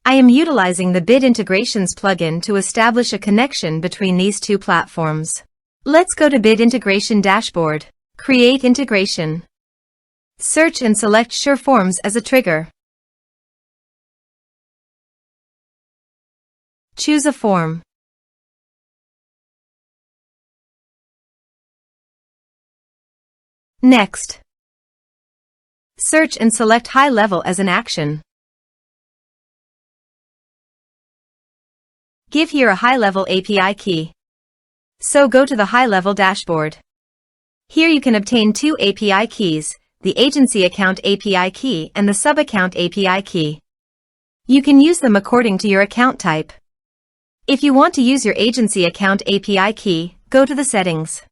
I am utilizing the Bit Integrations plugin to establish a connection between these two platforms. Let's go to Bit Integration Dashboard. Create integration. Search and select SureForms as a trigger. Choose a form. Next, search and select GoHighLevel as an action. Give here a GoHighLevel API key. So go to the GoHighLevel dashboard. Here you can obtain two API keys, the agency account API key and the sub-account API key. You can use them according to your account type. If you want to use your agency account API key, go to the settings.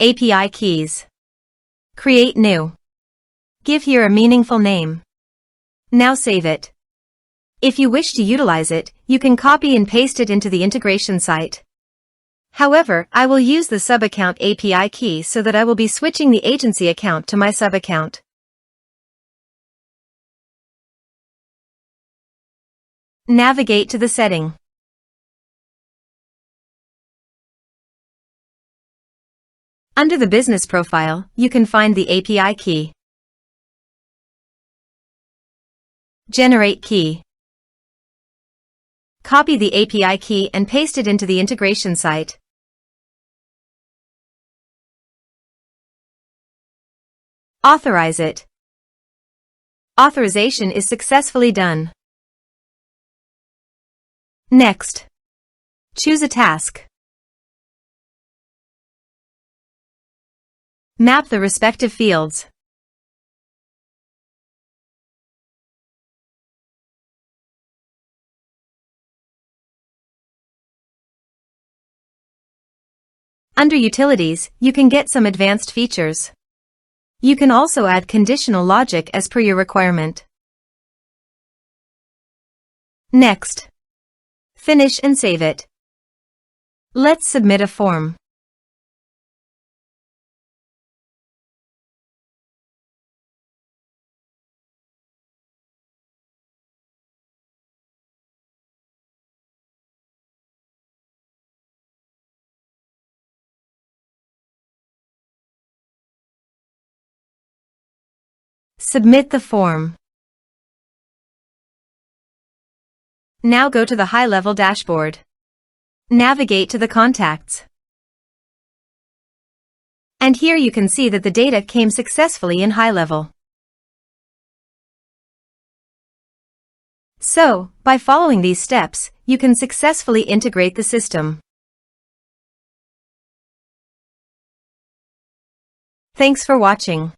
API keys. Create new. Give here a meaningful name. Now save it. If you wish to utilize it, you can copy and paste it into the integration site. However, I will use the sub-account API key so that I will be switching the agency account to my sub-account. Navigate to the setting. Under the business profile, you can find the API key. Generate key. Copy the API key and paste it into the integration site. Authorize it. Authorization is successfully done. Next, choose a task. Map the respective fields. Under Utilities, you can get some advanced features. You can also add conditional logic as per your requirement. Next, finish and save it. Let's submit a form. Submit the form. Now go to the GoHighLevel dashboard. Navigate to the contacts. And here you can see that the data came successfully in GoHighLevel. So, by following these steps, you can successfully integrate the system. Thanks for watching.